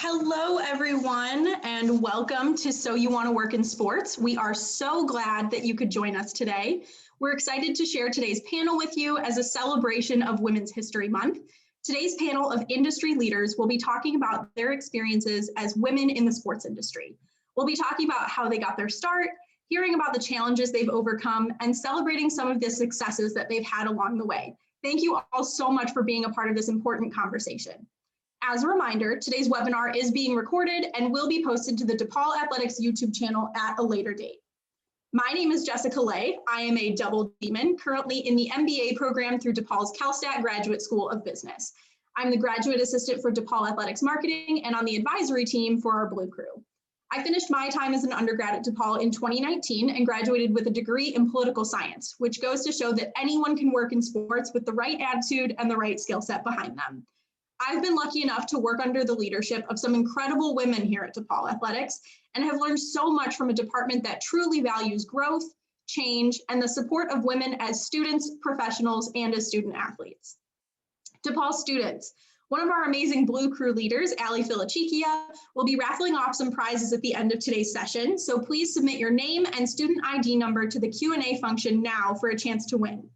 Hello, everyone, and welcome to So You Want to Work in Sports. We are so glad that you could join us today. We're excited to share today's panel with you as a celebration of Women's History Month. Today's panel of industry leaders will be talking about their experiences as women in the sports industry. We'll be talking about how they got their start, hearing about the challenges they've overcome, and celebrating some of the successes that they've had along the way. Thank you all so much for being a part of this important conversation. As a reminder, today's webinar is being recorded and will be posted to the DePaul Athletics YouTube channel at a later date. My name is Jessica Lay. I am a double demon, currently in the MBA program through DePaul's CalStat Graduate School of Business. I'm the graduate assistant for DePaul Athletics Marketing and on the advisory team for our Blue Crew. I finished my time as an undergrad at DePaul in 2019 and graduated with a degree in political science, which goes to show that anyone can work in sports with the right attitude and the right skill set behind them. I've been lucky enough to work under the leadership of some incredible women here at DePaul Athletics and have learned so much from a department that truly values growth, change, and the support of women as students, professionals, and as student athletes. DePaul students, one of our amazing Blue Crew leaders, Ali Filichikia, will be raffling off some prizes at the end of today's session, so please submit your name and student ID number to the Q&A function now for a chance to win.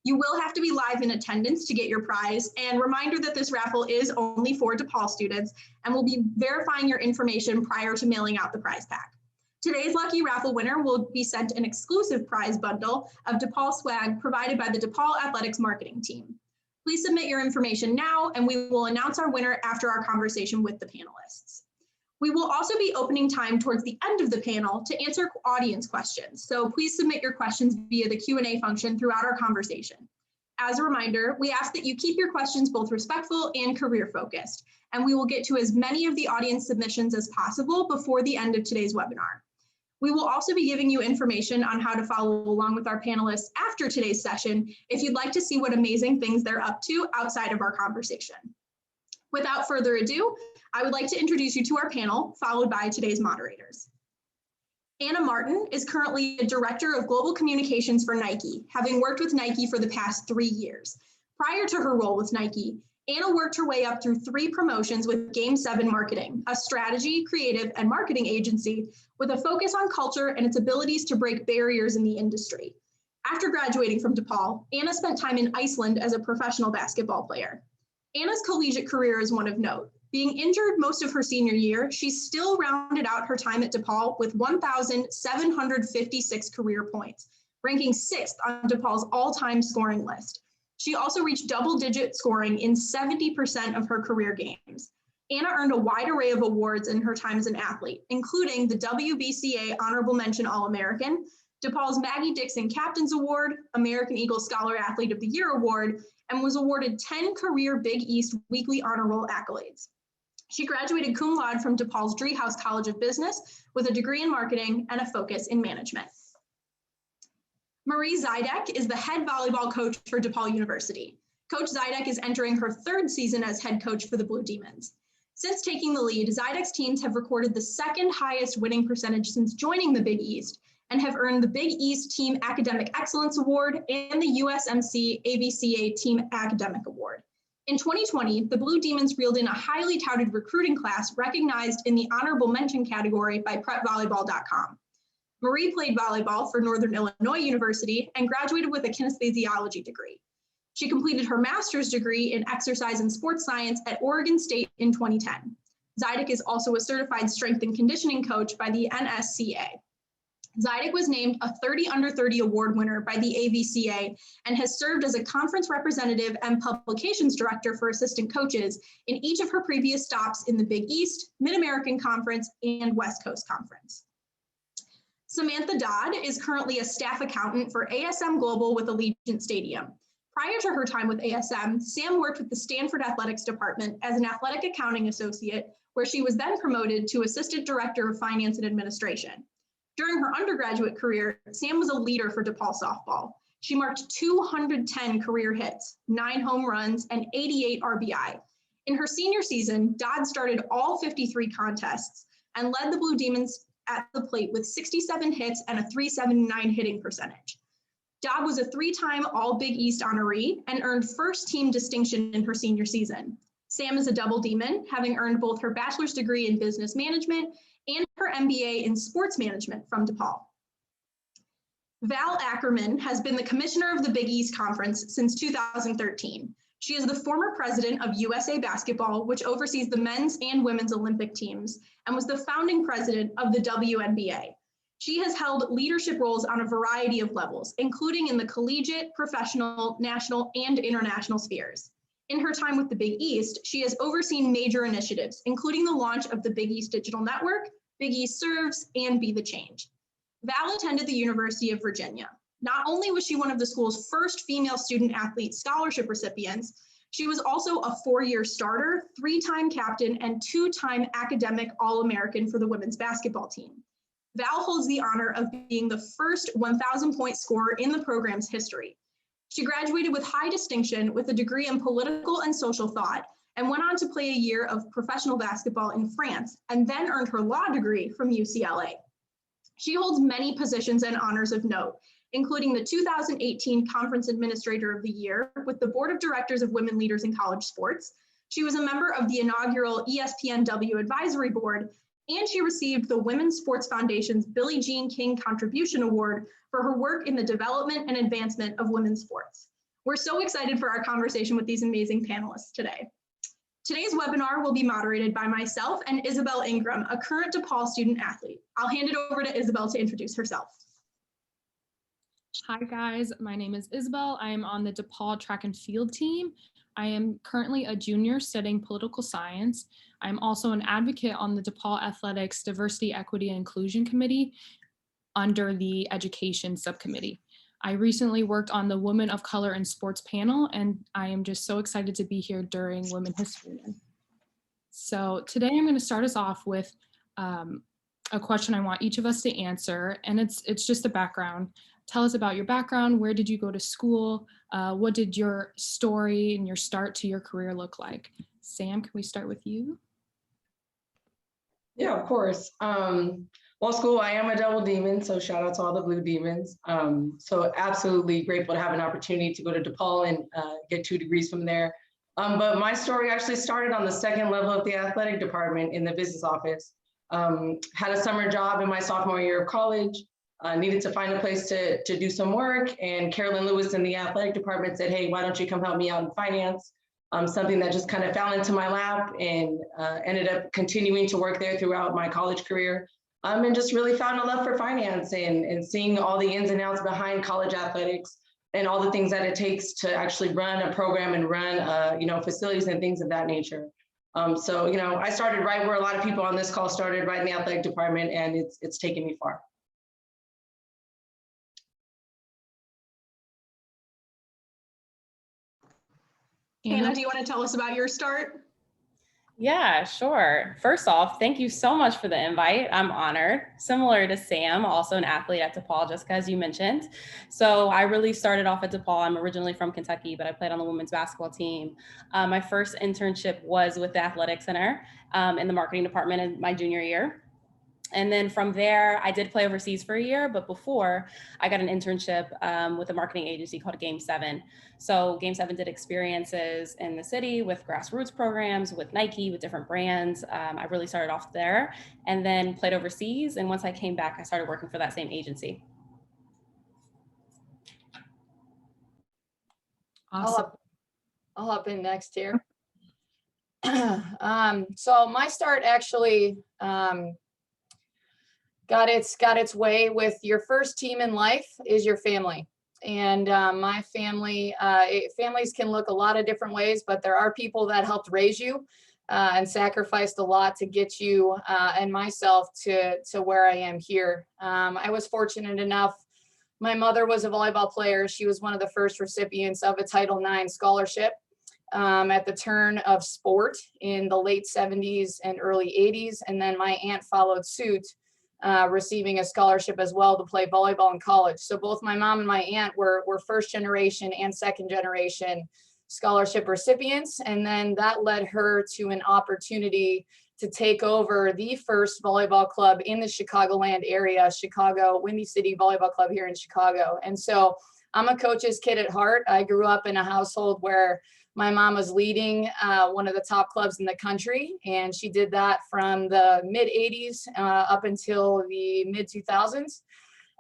You will have to be live in attendance to get your prize, and reminder that this raffle is only for DePaul students, and we'll be verifying your information prior to mailing out the prize pack. Today's lucky raffle winner will be sent an exclusive prize bundle of DePaul swag provided by the DePaul Athletics marketing team. Please submit your information now, and we will announce our winner after our conversation with the panelists. We will also be opening time towards the end of the panel to answer audience questions, so please submit your questions via the Q&A function throughout our conversation. As a reminder, we ask that you keep your questions both respectful and career focused, and we will get to as many of the audience submissions as possible before the end of today's webinar. We will also be giving you information on how to follow along with our panelists after today's session if you'd like to see what amazing things they're up to outside of our conversation. Without further ado, I would like to introduce you to our panel, followed by today's moderators. Anna Martin is currently a Director of Global Communications for Nike, having worked with Nike for the past 3 years. Prior to her role with Nike, Anna worked her way up through 3 promotions with Game 7 Marketing, a strategy, creative, and marketing agency with a focus on culture and its abilities to break barriers in the industry. After graduating from DePaul, Anna spent time in Iceland as a professional basketball player. Anna's collegiate career is one of note. Being injured most of her senior year, she still rounded out her time at DePaul with 1,756 career points, ranking 6th on DePaul's all-time scoring list. She also reached double-digit scoring in 70% of her career games. Anna earned a wide array of awards in her time as an athlete, including the WBCA Honorable Mention All-American, DePaul's Maggie Dixon Captain's Award, American Eagle Scholar Athlete of the Year Award, and was awarded 10 career Big East Weekly Honor Roll accolades. She graduated cum laude from DePaul's Driehaus College of Business with a degree in marketing and a focus in management. Marie Zydek is the head volleyball coach for DePaul University. Coach Zydek is entering her 3rd season as head coach for the Blue Demons. Since taking the lead, Zydek's teams have recorded the 2nd highest winning percentage since joining the Big East and have earned the Big East Team Academic Excellence Award and the USMC AVCA Team Academic Award. In 2020, the Blue Demons reeled in a highly touted recruiting class recognized in the honorable mention category by prepvolleyball.com. Marie played volleyball for Northern Illinois University and graduated with a kinesiology degree. She completed her master's degree in exercise and sports science at Oregon State in 2010. Zydek is also a certified strength and conditioning coach by the NSCA. Zydek was named a 30 under 30 award winner by the AVCA and has served as a conference representative and publications director for assistant coaches in each of her previous stops in the Big East, Mid-American Conference, and West Coast Conference. Samantha Dodd is currently a staff accountant for ASM Global with Allegiant Stadium. Prior to her time with ASM, Sam worked with the Stanford Athletics Department as an athletic accounting associate, where she was then promoted to assistant director of finance and administration. During her undergraduate career, Sam was a leader for DePaul softball. She marked 210 career hits, 9 home runs, and 88 RBI. In her senior season, Dodd started all 53 contests and led the Blue Demons at the plate with 67 hits and a .379 hitting percentage. Dodd was a 3-time All-Big East honoree and earned first team distinction in her senior season. Sam is a double demon, having earned both her bachelor's degree in business management and her MBA in sports management from DePaul. Val Ackerman has been the commissioner of the Big East Conference since 2013. She is the former president of USA Basketball, which oversees the men's and women's Olympic teams, and was the founding president of the WNBA. She has held leadership roles on a variety of levels, including in the collegiate, professional, national, and international spheres. In her time with the Big East, she has overseen major initiatives, including the launch of the Big East Digital Network, Big East Serves, and Be the Change. Val attended the University of Virginia. Not only was she one of the school's first female student athlete scholarship recipients, she was also a 4-year starter, 3-time captain, and 2-time academic All-American for the women's basketball team. Val holds the honor of being the first 1,000-point scorer in the program's history. She graduated with high distinction with a degree in political and social thought and went on to play a year of professional basketball in France and then earned her law degree from UCLA. She holds many positions and honors of note, including the 2018 Conference Administrator of the Year with the Board of Directors of Women Leaders in College Sports. She was a member of the inaugural ESPNW Advisory Board, and she received the Women's Sports Foundation's Billie Jean King Contribution Award for her work in the development and advancement of women's sports. We're so excited for our conversation with these amazing panelists today. Today's webinar will be moderated by myself and Isabelle Ingram, a current DePaul student athlete. I'll hand it over to Isabelle to introduce herself. Hi guys, my name is Isabelle. I am on the DePaul track and field team. I am currently a junior studying political science. I'm also an advocate on the DePaul Athletics Diversity, Equity, and Inclusion Committee under the Education Subcommittee. I recently worked on the Women of Color in Sports panel, and I am just so excited to be here during Women History Month. So today I'm going to start us off with a question I want each of us to answer, and it's just a background. Tell us about your background. Where did you go to school? What did your story and your start to your career look like? Sam, can we start with you? Yeah, of course. Well, school, I am a double demon, so shout out to all the blue demons. So absolutely grateful to have an opportunity to go to DePaul and get 2 degrees from there. But my story actually started on the 2nd level of the athletic department in the business office. Had a summer job in my sophomore year of college. Needed to find a place to do some work, and Carolyn Lewis in the athletic department said, hey, why don't you come help me out in finance? Something that just kind of fell into my lap, and ended up continuing to work there throughout my college career, and just really found a love for finance and seeing all the ins and outs behind college athletics and all the things that it takes to actually run a program and run facilities and things of that nature. So I started right where a lot of people on this call started, right in the athletic department, and it's taken me far. Anna, do you want to tell us about your start? Yeah, sure. First off, thank you so much for the invite. I'm honored. Similar to Sam, also an athlete at DePaul, just as you mentioned. So I really started off at DePaul. I'm originally from Kentucky, but I played on the women's basketball team. My first internship was with the Athletic Center in the marketing department in my junior year. And then from there, I did play overseas for a year, but before I got an internship with a marketing agency called Game 7. So Game 7 did experiences in the city with grassroots programs, with Nike, with different brands. I really started off there and then played overseas. And once I came back, I started working for that same agency. Awesome. I'll hop in next here. So my start actually got its way with your first team in life is your family. And my family, families can look a lot of different ways, but there are people that helped raise you and sacrificed a lot to get you and myself to where I am here. I was fortunate enough. My mother was a volleyball player. She was one of the first recipients of a Title IX scholarship at the turn of sport in the late 70s and early 80s. And then my aunt followed suit, receiving a scholarship as well to play volleyball in college. So both my mom and my aunt were first generation and second generation scholarship recipients. And then that led her to an opportunity to take over the first volleyball club in the Chicagoland area, Chicago, Windy City Volleyball Club here in Chicago. And so I'm a coach's kid at heart. I grew up in a household where My mom was leading one of the top clubs in the country, and she did that from the mid 80s up until the mid 2000s.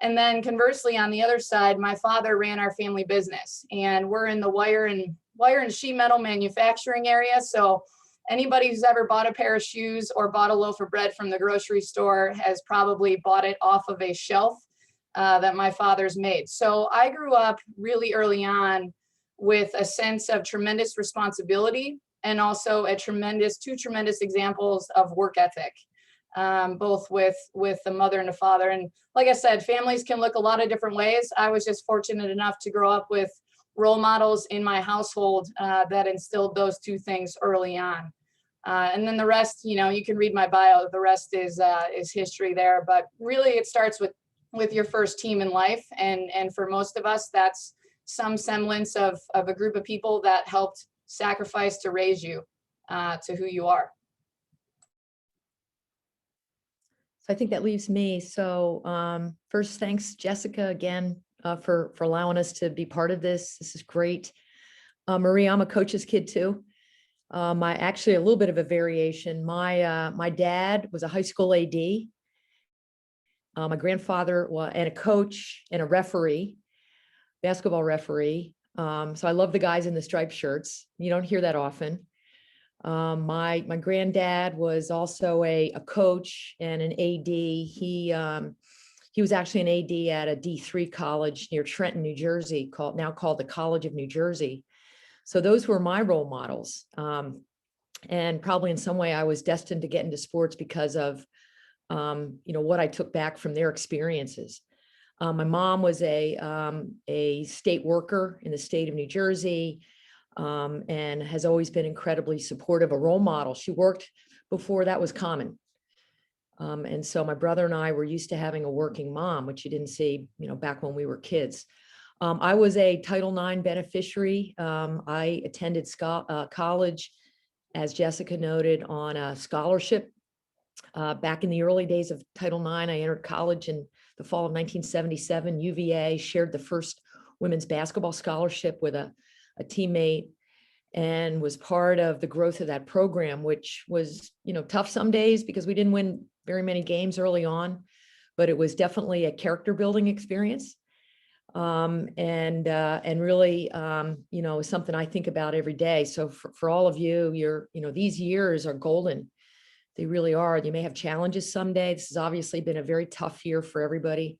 And then conversely, on the other side, my father ran our family business, and we're in the wire and sheet metal manufacturing area. So anybody who's ever bought a pair of shoes or bought a loaf of bread from the grocery store has probably bought it off of a shelf that my father's made. So I grew up really early on with a sense of tremendous responsibility and also two tremendous examples of work ethic, both with the mother and the father. And like I said, families can look a lot of different ways. I was just fortunate enough to grow up with role models in my household that instilled those two things early on. And then the rest, you can read my bio. The rest is history there. But really, it starts with your first team in life. And for most of us, that's some semblance of a group of people that helped sacrifice to raise you to who you are. So I think that leaves me. So first, thanks, Jessica, again, for allowing us to be part of this. This is great. Marie, I'm a coach's kid too. Actually a little bit of a variation. My dad was a high school AD. My grandfather and a coach and a referee, basketball referee. So I love the guys in the striped shirts. You don't hear that often. My granddad was also a coach and an AD. He was actually an AD at a D3 college near Trenton, New Jersey, now called the College of New Jersey. So those were my role models. And probably in some way I was destined to get into sports because of what I took back from their experiences. My mom was a state worker in the state of New Jersey, and has always been incredibly supportive, a role model. She worked before that was common. And so my brother and I were used to having a working mom, which you didn't see, back when we were kids. I was a Title IX beneficiary. I attended college, as Jessica noted, on a scholarship. Back in the early days of Title IX, I entered college in the fall of 1977. UVA shared the first women's basketball scholarship with a teammate, and was part of the growth of that program, which was, tough some days because we didn't win very many games early on, but it was definitely a character building experience. And really, something I think about every day. So for all of you, these years are golden. They really are. You may have challenges someday. This has obviously been a very tough year for everybody,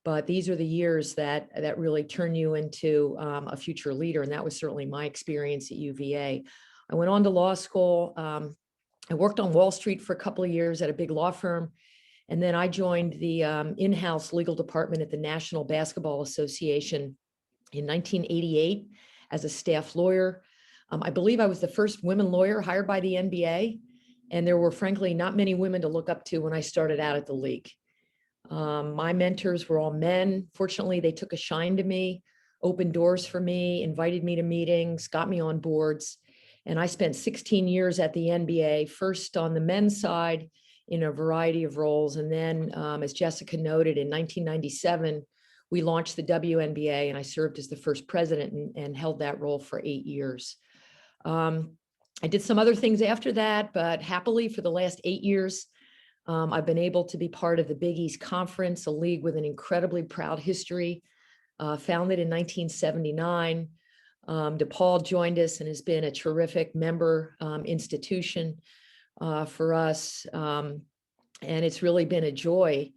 but these are the years that really turn you into a future leader. And that was certainly my experience at UVA. I went on to law school. I worked on Wall Street for a couple of years at a big law firm. And then I joined the in-house legal department at the National Basketball Association in 1988 as a staff lawyer. I believe I was the first women lawyer hired by the NBA. And there were, frankly, not many women to look up to when I started out at the league. My mentors were all men. Fortunately, they took a shine to me, opened doors for me, invited me to meetings, got me on boards. And I spent 16 years at the NBA, first on the men's side in a variety of roles. And then, as Jessica noted, in 1997, we launched the WNBA, and I served as the first president and held that role for 8 years. I did some other things after that, but happily for the last 8 years, I've been able to be part of the Big East Conference, a league with an incredibly proud history, founded in 1979. DePaul joined us and has been a terrific member institution for us. And it's really been a joy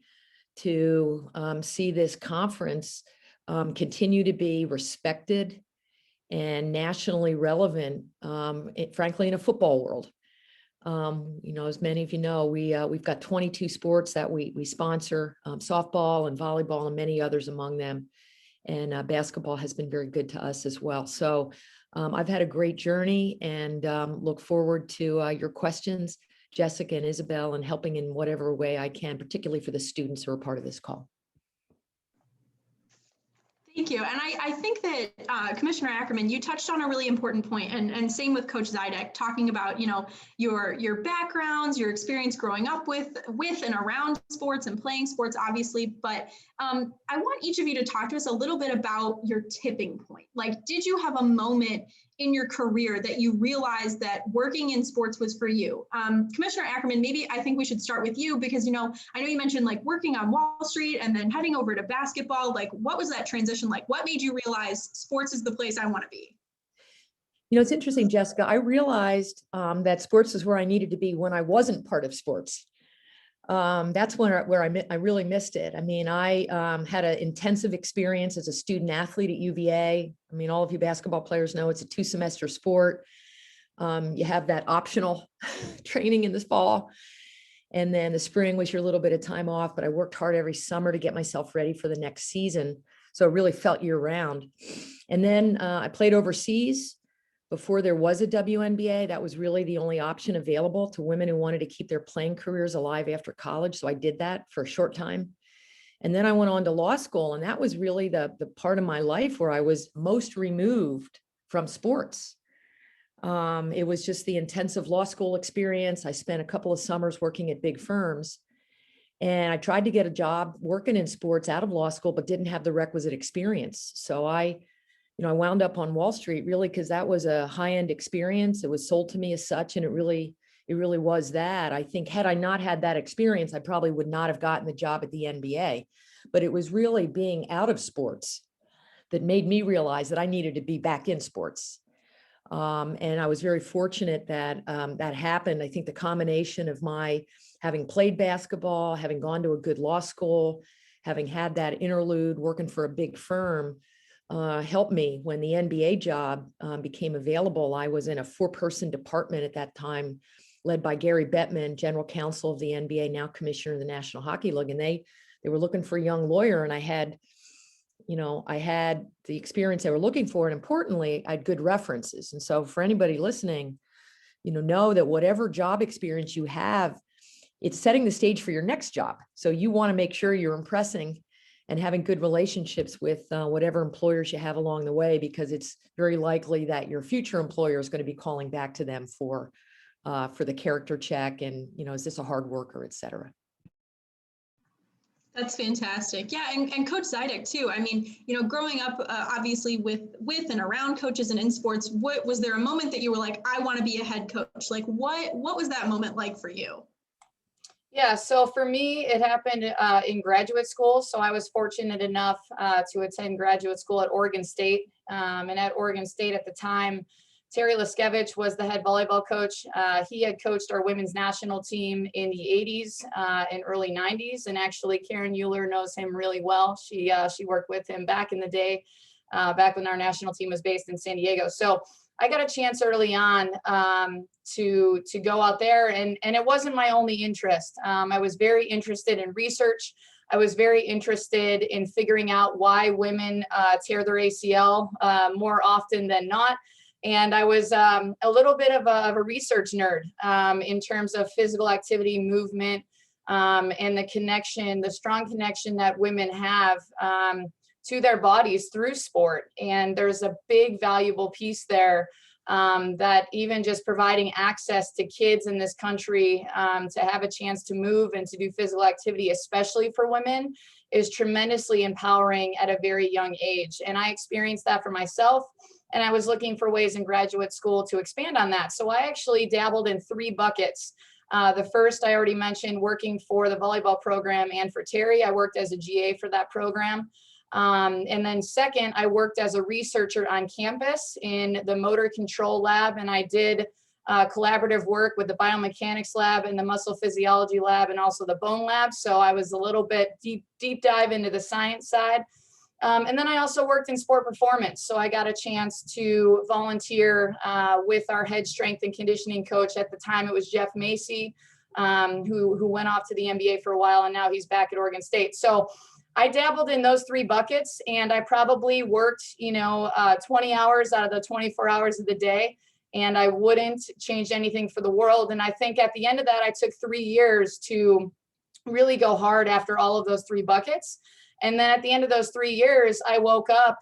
to see this conference continue to be respected and nationally relevant, frankly, in a football world. As many of you know, we've got 22 sports that we sponsor, softball and volleyball and many others among them. And basketball has been very good to us as well. So I've had a great journey and look forward to your questions, Jessica and Isabelle, and helping in whatever way I can, particularly for the students who are part of this call. Thank you. And I think that Commissioner Ackerman, you touched on a really important point, and same with Coach Zydek, talking about, your backgrounds, your experience growing up with and around sports and playing sports, obviously. But I want each of you to talk to us a little bit about your tipping point. Like, did you have a moment in your career that you realized that working in sports was for you? Commissioner Ackerman, maybe I think we should start with you because, I know you mentioned like working on Wall Street and then heading over to basketball. Like, what was that transition like? What made you realize sports is the place I want to be? It's interesting, Jessica. I realized that sports is where I needed to be when I wasn't part of sports. That's where I really missed it. I mean, I had an intensive experience as a student athlete at UVA. I mean, all of you basketball players know it's a 2-semester sport. You have that optional training in the fall. And then the spring was your little bit of time off, but I worked hard every summer to get myself ready for the next season. So it really felt year round. And then I played overseas. Before there was a WNBA, that was really the only option available to women who wanted to keep their playing careers alive after college. So I did that for a short time. And then I went on to law school. And that was really the part of my life where I was most removed from sports. It was just the intensive law school experience. I spent a couple of summers working at big firms. And I tried to get a job working in sports out of law school, but didn't have the requisite experience. So I wound up on Wall Street really because that was a high-end experience. It was sold to me as such, and it really was that. I think had I not had that experience, I probably would not have gotten the job at the NBA. But it was really being out of sports that made me realize that I needed to be back in sports. And I was very fortunate that that happened. I think the combination of my having played basketball, having gone to a good law school, having had that interlude working for a big firm, helped me when the NBA job became available. I was in a 4-person department at that time, led by Gary Bettman, general counsel of the NBA, now commissioner of the National Hockey League. And they were looking for a young lawyer, and I had the experience they were looking for. And importantly, I had good references. And so for anybody listening, know that whatever job experience you have, it's setting the stage for your next job. So you want to make sure you're impressing and having good relationships with whatever employers you have along the way, because it's very likely that your future employer is going to be calling back to them for the character check and, is this a hard worker, et cetera. That's fantastic. Yeah, and Coach Zydek too. I mean, growing up obviously with and around coaches and in sports, what was there a moment that you were like, I want to be a head coach? Like what was that moment like for you? Yeah, so for me, it happened in graduate school. So I was fortunate enough to attend graduate school at Oregon State. And at Oregon State at the time, Terry Liskevich was the head volleyball coach. He had coached our women's national team in the 80s and early 90s. And actually, Karen Euler knows him really well. She worked with him back in the day, back when our national team was based in San Diego. So I got a chance early on to go out there, and it wasn't my only interest. I was very interested in research. I was very interested in figuring out why women tear their ACL more often than not. And I was a little bit of a research nerd in terms of physical activity, movement, and the strong connection that women have to their bodies through sport. And there's a big valuable piece there that even just providing access to kids in this country to have a chance to move and to do physical activity, especially for women, is tremendously empowering at a very young age. And I experienced that for myself. And I was looking for ways in graduate school to expand on that. So I actually dabbled in 3 buckets. The first I already mentioned, working for the volleyball program and for Terry. I worked as a GA for that program. And then second, I worked as a researcher on campus in the motor control lab, and I did collaborative work with the biomechanics lab and the muscle physiology lab and also the bone lab. So I was a little bit deep dive into the science side. And then I also worked in sport performance. So I got a chance to volunteer with our head strength and conditioning coach. At the time, it was Jeff Macy, who went off to the NBA for a while, and now he's back at Oregon State. So I dabbled in those 3 buckets, and I probably worked, 20 hours out of the 24 hours of the day, and I wouldn't change anything for the world. And I think at the end of that, I took 3 years to really go hard after all of those 3 buckets. And then at the end of those 3 years, I woke up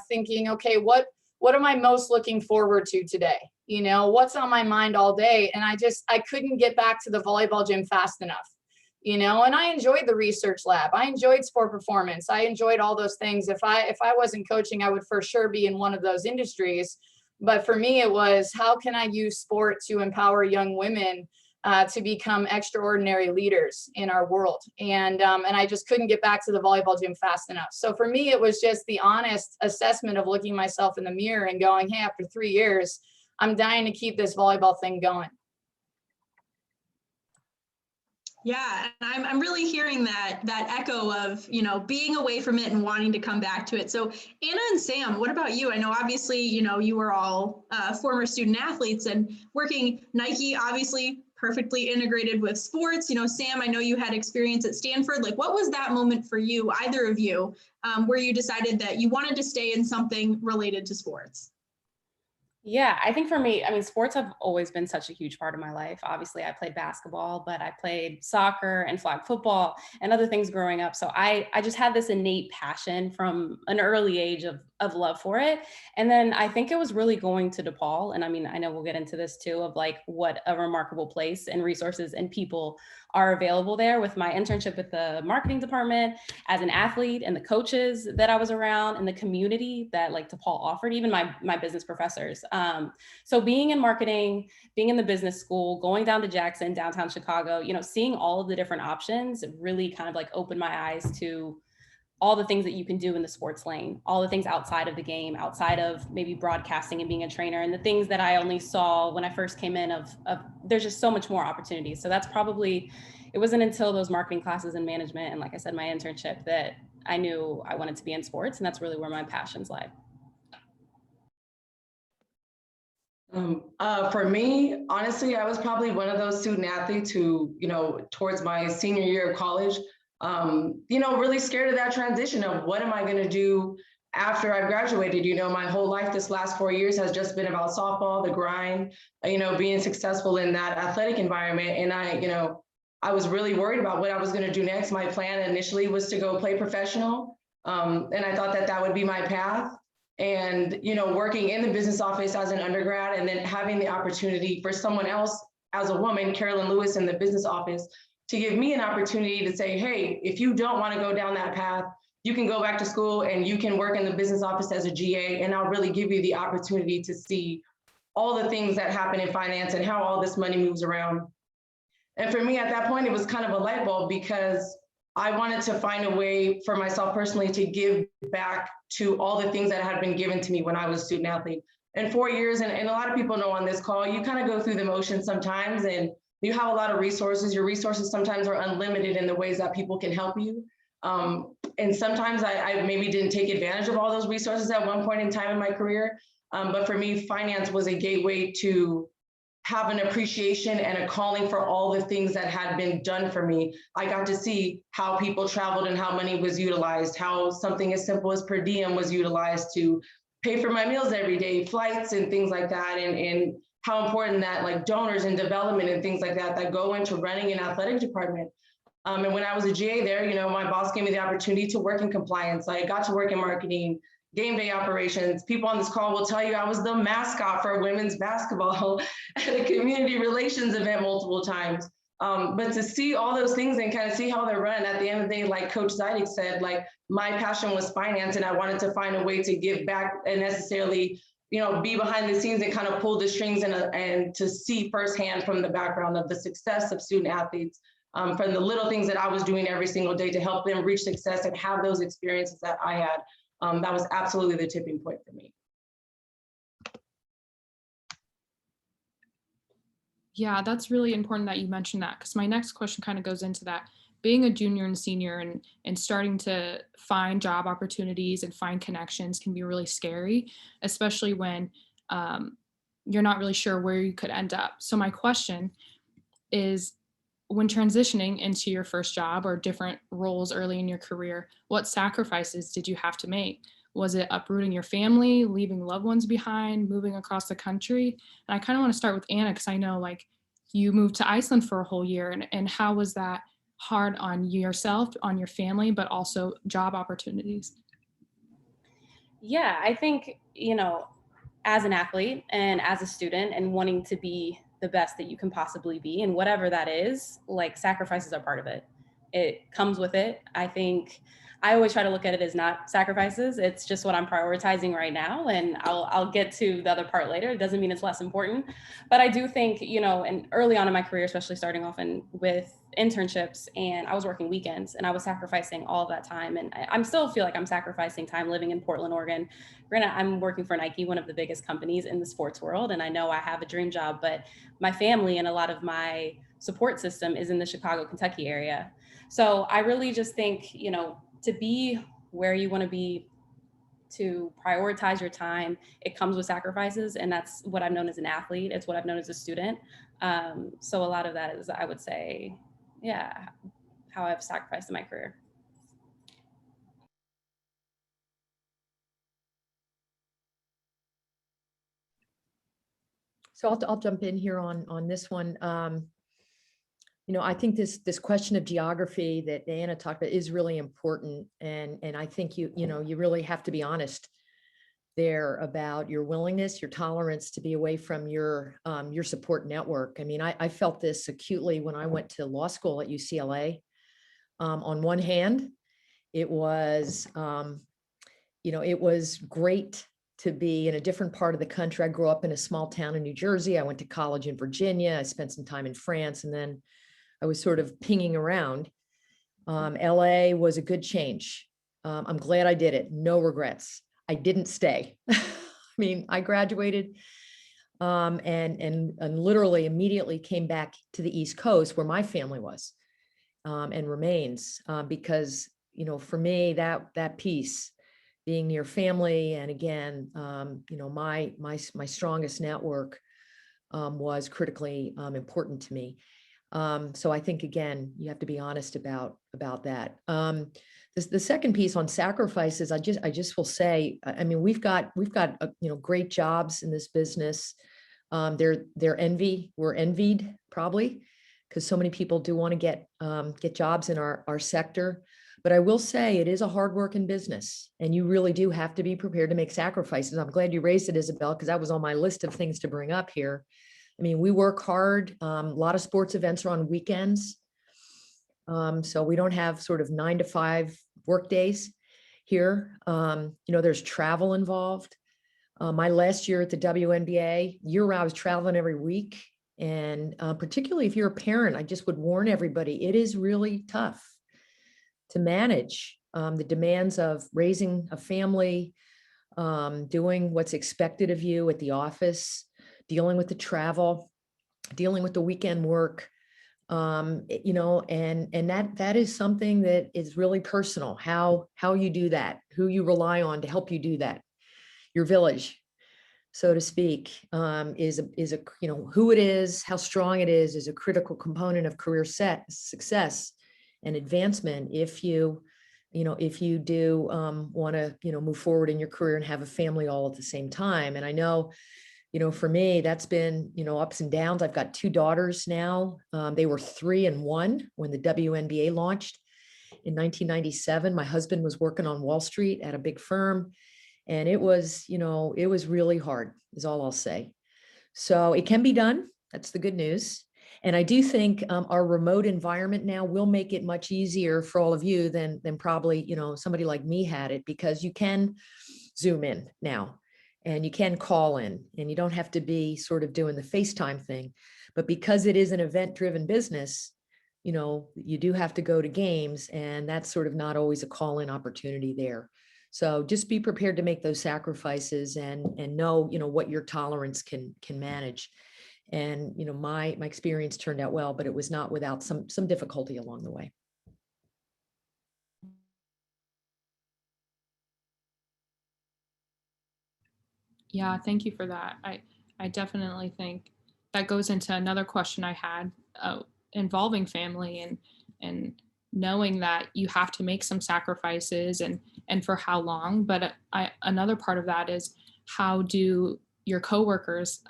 thinking, okay, what am I most looking forward to today? What's on my mind all day? And I couldn't get back to the volleyball gym fast enough. And I enjoyed the research lab. I enjoyed sport performance. I enjoyed all those things. If I wasn't coaching, I would for sure be in one of those industries. But for me, it was, how can I use sport to empower young women to become extraordinary leaders in our world? And I just couldn't get back to the volleyball gym fast enough. So for me, it was just the honest assessment of looking myself in the mirror and going, hey, after 3 years, I'm dying to keep this volleyball thing going. Yeah, and I'm really hearing that echo of, you know, being away from it and wanting to come back to it. So Anna and Sam, what about you? I know obviously, you know, you were all former student athletes and working Nike, obviously perfectly integrated with sports. You know, Sam, I know you had experience at Stanford. Like, what was that moment for you, either of you, where you decided that you wanted to stay in something related to sports? Yeah, I think for me, I mean, sports have always been such a huge part of my life. Obviously, I played basketball, but I played soccer and flag football and other things growing up. So I just had this innate passion from an early age of love for it. And then I think it was really going to DePaul. And I mean, I know we'll get into this too, of like what a remarkable place and resources and people are available there, with my internship with the marketing department, as an athlete, and the coaches that I was around, and the community that like DePaul offered, even my business professors. So being in marketing, being in the business school, going down to Jackson, downtown Chicago, you know, seeing all of the different options really kind of like opened my eyes to all the things that you can do in the sports lane, all the things outside of the game, outside of maybe broadcasting and being a trainer, and the things that I only saw when I first came in of there's just so much more opportunities. So that's probably, it wasn't until those marketing classes and management, and like I said, my internship, that I knew I wanted to be in sports, and that's really where my passions lie. For me, honestly, I was probably one of those student athletes who, you know, towards my senior year of college, you know, really scared of that transition of what am I going to do after I graduated. You know, my whole life, this last 4 years has just been about softball, the grind, you know, being successful in that athletic environment. And I was really worried about what I was going to do next. My plan initially was to go play professional. And I thought that that would be my path. And, you know, working in the business office as an undergrad, and then having the opportunity for someone else as a woman, Carolyn Lewis, in the business office, to give me an opportunity to say, hey, if you don't want to go down that path, you can go back to school and you can work in the business office as a GA, and I'll really give you the opportunity to see all the things that happen in finance and how all this money moves around. And for me at that point, it was kind of a light bulb, because I wanted to find a way for myself personally to give back to all the things that had been given to me when I was a student athlete. In 4 years, and a lot of people know on this call, you kind of go through the motions sometimes, and you have a lot of resources. Your resources sometimes are unlimited in the ways that people can help you. And sometimes I maybe didn't take advantage of all those resources at one point in time in my career. But for me, finance was a gateway to have an appreciation and a calling for all the things that had been done for me. I got to see how people traveled and how money was utilized, how something as simple as per diem was utilized to pay for my meals every day, flights and things like that, and how important that like donors and development and things like that go into running an athletic department. And when I was a GA there, you know, my boss gave me the opportunity to work in compliance. I got to work in marketing, game day operations. People on this call will tell you I was the mascot for women's basketball at a community relations event multiple times. But to see all those things and kind of see how they're run, at the end of the day, like Coach Zydek said, like my passion was finance, and I wanted to find a way to give back and necessarily, you know, be behind the scenes and kind of pull the strings and to see firsthand from the background of the success of student athletes, from the little things that I was doing every single day to help them reach success and have those experiences that I had. That was absolutely the tipping point for me. Yeah, that's really important that you mentioned that, because my next question kind of goes into that. Being a junior and senior and starting to find job opportunities and find connections can be really scary, especially when you're not really sure where you could end up. So my question is, when transitioning into your first job or different roles early in your career, what sacrifices did you have to make? Was it uprooting your family, leaving loved ones behind, moving across the country? And I kind of want to start with Anna, because I know like you moved to Iceland for a whole year, and how was that hard on yourself, on your family, but also job opportunities? Yeah, I think, you know, as an athlete and as a student and wanting to be the best that you can possibly be, and whatever that is, like sacrifices are part of it. it comes with it. I think I always try to look at it as not sacrifices. It's just what I'm prioritizing right now. And I'll get to the other part later. It doesn't mean it's less important. But I do think, and early on in my career, especially starting off with internships, and I was working weekends and I was sacrificing all of that time. And I'm still feel like I'm sacrificing time living in Portland, Oregon. Granted, I'm working for Nike, one of the biggest companies in the sports world. And I know I have a dream job, but my family and a lot of my support system is in the Chicago, Kentucky area. So I really just think, to be where you want to be, to prioritize your time, it comes with sacrifices. And that's what I've known as an athlete. It's what I've known as a student. So a lot of that is, I would say, how I've sacrificed in my career. So I'll jump in here on this one. I think this question of geography that Anna talked about is really important. And I think you really have to be honest there about your willingness, your tolerance to be away from your support network. I mean, I felt this acutely when I went to law school at UCLA. On one hand, it was, it was great to be in a different part of the country. I grew up in a small town in New Jersey. I went to college in Virginia. I spent some time in France, and then I was sort of pinging around. LA was a good change. I'm glad I did it. No regrets. I didn't stay. I mean, I graduated and literally immediately came back to the East Coast where my family was and remains because, for me, that piece, being near family, and again, my strongest network was critically important to me. So I think, again, you have to be honest about that. The second piece on sacrifices, I just will say, I mean, we've got great jobs in this business. We're envied probably because so many people do want to get jobs in our sector. But I will say it is a hardworking business, and you really do have to be prepared to make sacrifices. I'm glad you raised it, Isabelle, because that was on my list of things to bring up here. I mean, we work hard. A lot of sports events are on weekends. So we don't have sort of 9 to 5 work days here. There's travel involved. My last year at the WNBA, year-round, I was traveling every week. And particularly if you're a parent, I just would warn everybody, it is really tough to manage the demands of raising a family, doing what's expected of you at the office, dealing with the travel, dealing with the weekend work, and that is something that is really personal, how you do that, who you rely on to help you do that. Your village, so to speak, is a who it is, how strong it is a critical component of career success and advancement. If you do want to move forward in your career and have a family all at the same time. And I know, for me, that's been, ups and downs. I've got 2 daughters now. They were 3 and 1 when the WNBA launched in 1997. My husband was working on Wall Street at a big firm, and it was really hard, is all I'll say. So it can be done. That's the good news. And I do think our remote environment now will make it much easier for all of you than probably, somebody like me had it, because you can Zoom in now. And you can call in, and you don't have to be sort of doing the FaceTime thing. But because it is an event-driven business, you do have to go to games, and that's sort of not always a call-in opportunity there. So just be prepared to make those sacrifices and know, what your tolerance can manage. And, my experience turned out well, but it was not without some difficulty along the way. Yeah, thank you for that. I definitely think that goes into another question I had involving family and knowing that you have to make some sacrifices and for how long. But another part of that is, how do your coworkers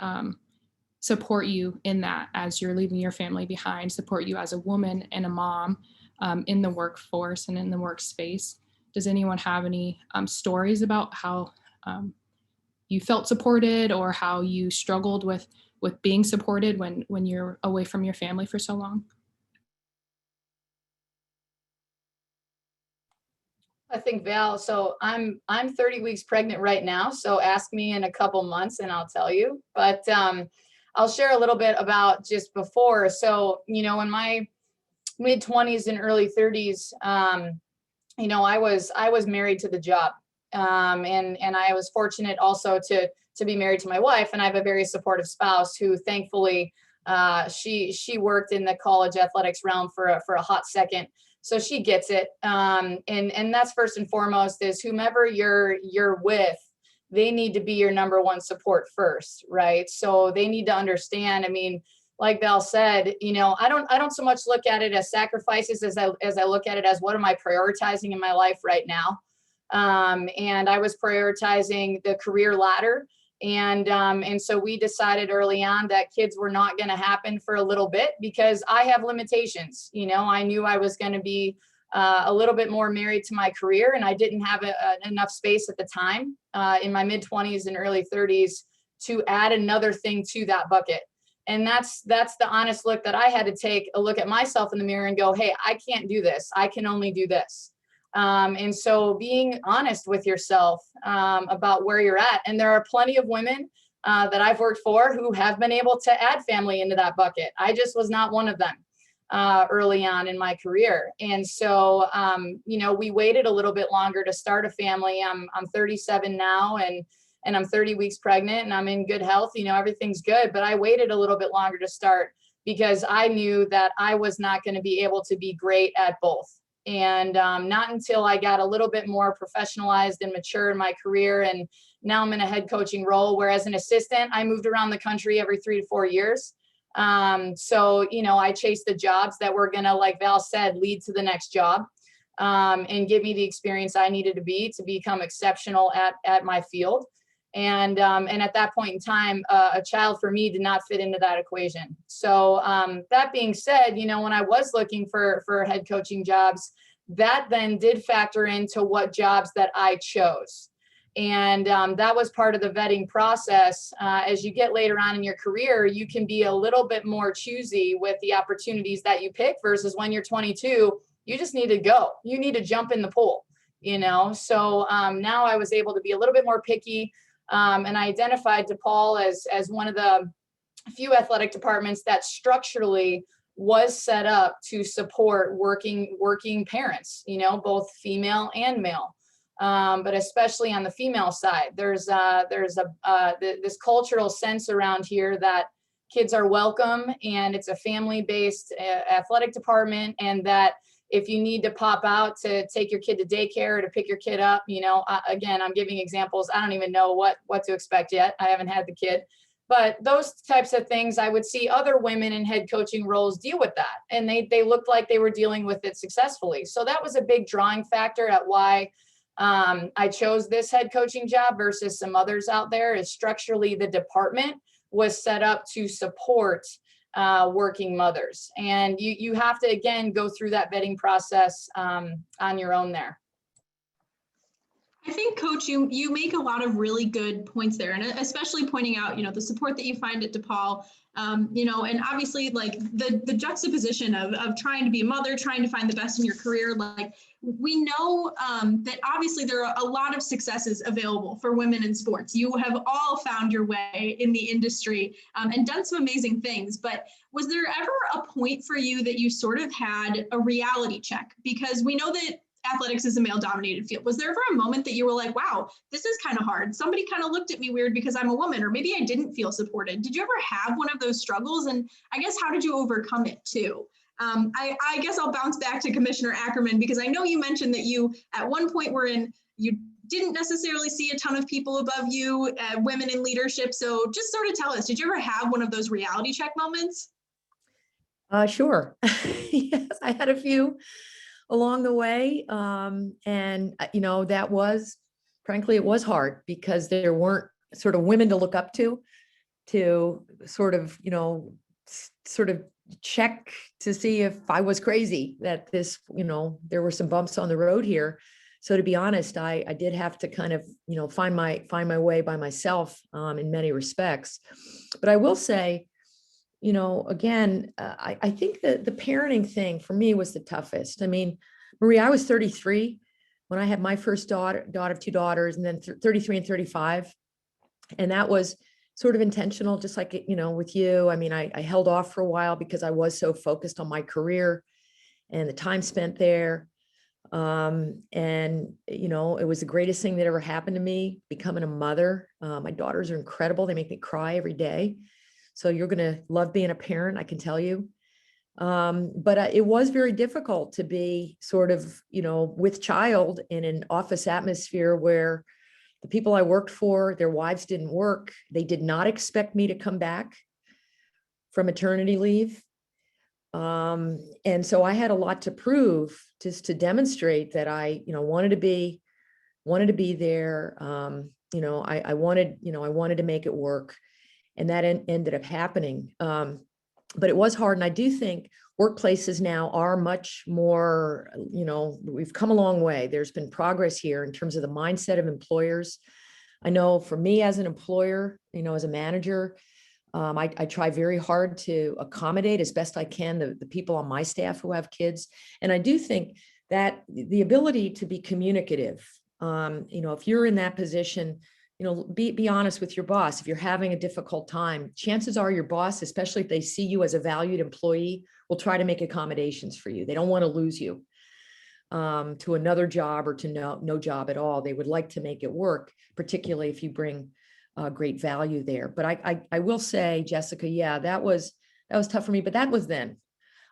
support you in that as you're leaving your family behind, support you as a woman and a mom in the workforce and in the workspace? Does anyone have any stories about how you felt supported, or how you struggled with being supported when you're away from your family for so long? I think Val, so I'm 30 weeks pregnant right now. So ask me in a couple months and I'll tell you. But I'll share a little bit about just before. So, in my mid 20s and early 30s, I was married to the job. And I was fortunate also to be married to my wife, and I have a very supportive spouse who thankfully she worked in the college athletics realm for a hot second. So she gets it. And that's first and foremost is whomever you're with, they need to be your number one support first, right? So they need to understand. I mean, like Val said, I don't so much look at it as sacrifices as I look at it as what am I prioritizing in my life right now. And I was prioritizing the career ladder. And so we decided early on that kids were not going to happen for a little bit because I have limitations. I knew I was going to be a little bit more married to my career, and I didn't have enough space at the time in my mid 20s and early 30s to add another thing to that bucket. And that's the honest look that I had to take a look at myself in the mirror and go, hey, I can't do this. I can only do this. And so being honest with yourself about where you're at. And there are plenty of women that I've worked for who have been able to add family into that bucket. I just was not one of them early on in my career. And so, we waited a little bit longer to start a family. I'm 37 now and I'm 30 weeks pregnant and I'm in good health. Everything's good, but I waited a little bit longer to start because I knew that I was not going to be able to be great at both. And not until I got a little bit more professionalized and mature in my career. And now I'm in a head coaching role, where as an assistant, I moved around the country every 3 to 4 years. So, I chased the jobs that were going to, like Val said, lead to the next job and give me the experience I needed to become exceptional at my field. And at that point in time, a child for me did not fit into that equation. So that being said, when I was looking for head coaching jobs, that then did factor into what jobs that I chose. And that was part of the vetting process. As you get later on in your career, you can be a little bit more choosy with the opportunities that you pick versus when you're 22, you just need to go. You need to jump in the pool, So now I was able to be a little bit more picky. And I identified DePaul as one of the few athletic departments that structurally was set up to support working parents, both female and male. But especially on the female side, there's this cultural sense around here that kids are welcome, and it's a family-based athletic department, and that if you need to pop out to take your kid to daycare or to pick your kid up, again, I'm giving examples. I don't even know what to expect yet. I haven't had the kid, but those types of things, I would see other women in head coaching roles deal with that. And they looked like they were dealing with it successfully. So that was a big drawing factor at why I chose this head coaching job versus some others out there. Is structurally the department was set up to support working mothers. And you have to, again, go through that vetting process on your own there. I think, Coach, you make a lot of really good points there, and especially pointing out, the support that you find at DePaul, and obviously like the juxtaposition of trying to be a mother, trying to find the best in your career. Like we know that obviously there are a lot of successes available for women in sports. You have all found your way in the industry and done some amazing things, but was there ever a point for you that you sort of had a reality check? Because we know that athletics is a male-dominated field. Was there ever a moment that you were like, wow, this is kind of hard? Somebody kind of looked at me weird because I'm a woman, or maybe I didn't feel supported. Did you ever have one of those struggles? And I guess, how did you overcome it too? I guess I'll bounce back to Commissioner Ackerman, because I know you mentioned that you, at one point you didn't necessarily see a ton of people above you, women in leadership. So just sort of tell us, did you ever have one of those reality check moments? Sure. Yes, I had a few along the way. And that was, frankly, it was hard because there weren't sort of women to look up to sort of check to see if I was crazy, that this, there were some bumps on the road here. So to be honest, I did have to kind of, find my way by myself in many respects. But I will say, again, I think that the parenting thing for me was the toughest. I mean, Marie, I was 33 when I had my first two daughters, and then 33 and 35. And that was sort of intentional, just like, with you. I mean, I held off for a while because I was so focused on my career and the time spent there. And, it was the greatest thing that ever happened to me, becoming a mother. My daughters are incredible. They make me cry every day. So you're going to love being a parent, I can tell you. But it was very difficult to be sort of, with child in an office atmosphere where the people I worked for, their wives didn't work. They did not expect me to come back from maternity leave. And so I had a lot to prove, just to demonstrate that I, wanted to be there. I wanted to make it work, and that ended up happening. But it was hard. And I do think workplaces now are much more, we've come a long way. There's been progress here in terms of the mindset of employers. I know for me as an employer, as a manager, I try very hard to accommodate as best I can the people on my staff who have kids. And I do think that the ability to be communicative, if you're in that position, be honest with your boss. If you're having a difficult time, chances are your boss, especially if they see you as a valued employee, will try to make accommodations for you. They don't want to lose you to another job or to no job at all. They would like to make it work, particularly if you bring great value there. But I will say, Jessica, yeah, that was tough for me, but that was then.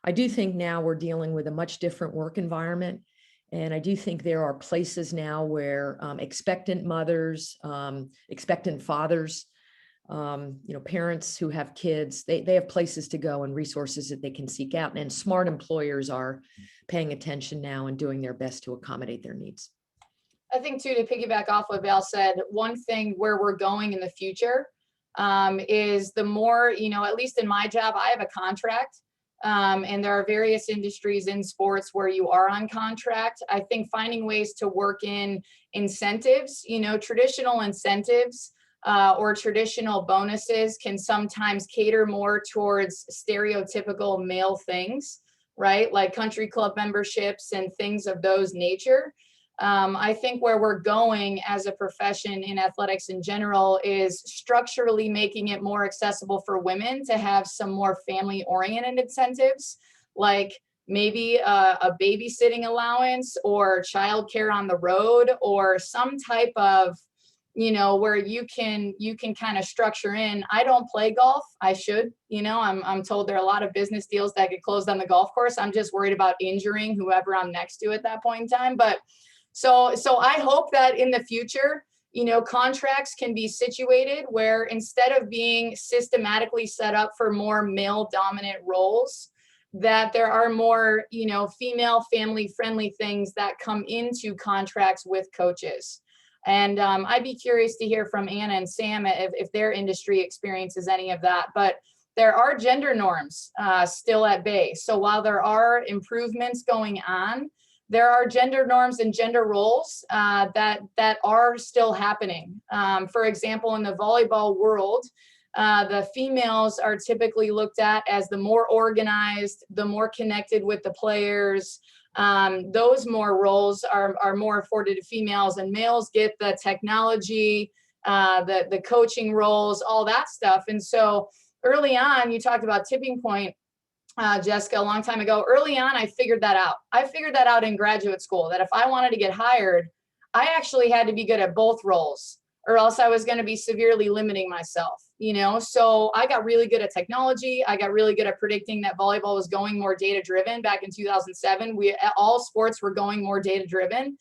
I do think now we're dealing with a much different work environment. And I do think there are places now where expectant mothers, expectant fathers, parents who have kids, they have places to go and resources that they can seek out. And smart employers are paying attention now and doing their best to accommodate their needs. I think too, to piggyback off what Val said, one thing where we're going in the future is the more, at least in my job, I have a contract. And there are various industries in sports where you are on contract. I think finding ways to work in incentives, traditional incentives or traditional bonuses can sometimes cater more towards stereotypical male things, right? Like country club memberships and things of those nature. I think where we're going as a profession in athletics in general is structurally making it more accessible for women to have some more family-oriented incentives, like maybe a babysitting allowance or childcare on the road, or some type of, where you can kind of structure in. I don't play golf. I should, I'm told there are a lot of business deals that get closed on the golf course. I'm just worried about injuring whoever I'm next to at that point in time. But so I hope that in the future, contracts can be situated where instead of being systematically set up for more male dominant roles, that there are more, female family friendly things that come into contracts with coaches. And I'd be curious to hear from Anna and Sam if their industry experiences any of that. But there are gender norms still at bay. So while there are improvements going on, there are gender norms and gender roles that are still happening. For example, in the volleyball world, the females are typically looked at as the more organized, the more connected with the players. Those more roles are more afforded to females, and males get the technology, the coaching roles, all that stuff. And so early on, you talked about tipping point, Jessica, a long time ago. Early on, I figured that out. I figured that out in graduate school, that if I wanted to get hired, I actually had to be good at both roles, or else I was going to be severely limiting myself, So I got really good at technology. I got really good at predicting that volleyball was going more data driven. Back in 2007, all sports were going more data driven.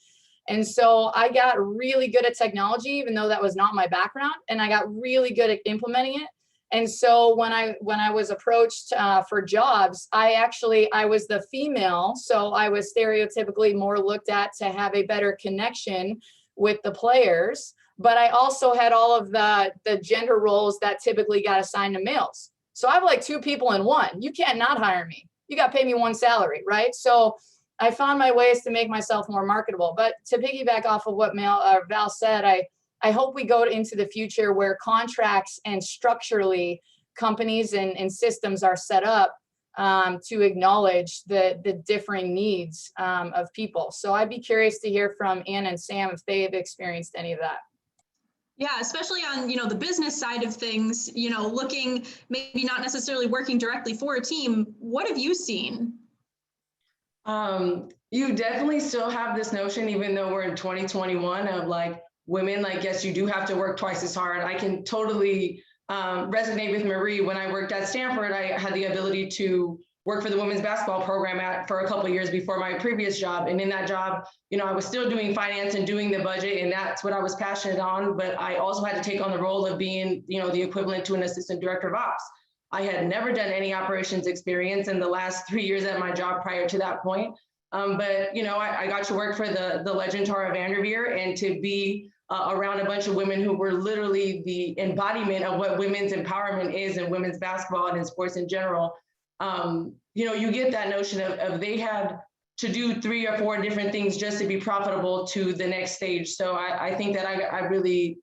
And so I got really good at technology, even though that was not my background, and I got really good at implementing it. And so when I was approached for jobs, I was the female. So I was stereotypically more looked at to have a better connection with the players. But I also had all of the gender roles that typically got assigned to males. So I have like two people in one. You can't not hire me. You got to pay me one salary, right? So I found my ways to make myself more marketable. But to piggyback off of what Val said, I hope we go into the future where contracts and structurally companies and systems are set up to acknowledge the differing needs of people. So I'd be curious to hear from Anna and Sam if they have experienced any of that. Yeah, especially on, the business side of things, looking, maybe not necessarily working directly for a team. What have you seen? You definitely still have this notion, even though we're in 2021, of like women, like, yes, you do have to work twice as hard. I can totally resonate with Marie. When I worked at Stanford, I had the ability to work for the women's basketball program for a couple of years before my previous job. And in that job, I was still doing finance and doing the budget, and that's what I was passionate on. But I also had to take on the role of being, the equivalent to an assistant director of ops. I had never done any operations experience in the last 3 years at my job prior to that point. But, I got to work for the legend Tara Vanderveer, and to be around a bunch of women who were literally the embodiment of what women's empowerment is in women's basketball and in sports in general. You get that notion of they had to do 3 or 4 different things just to be profitable to the next stage. So I think that I really,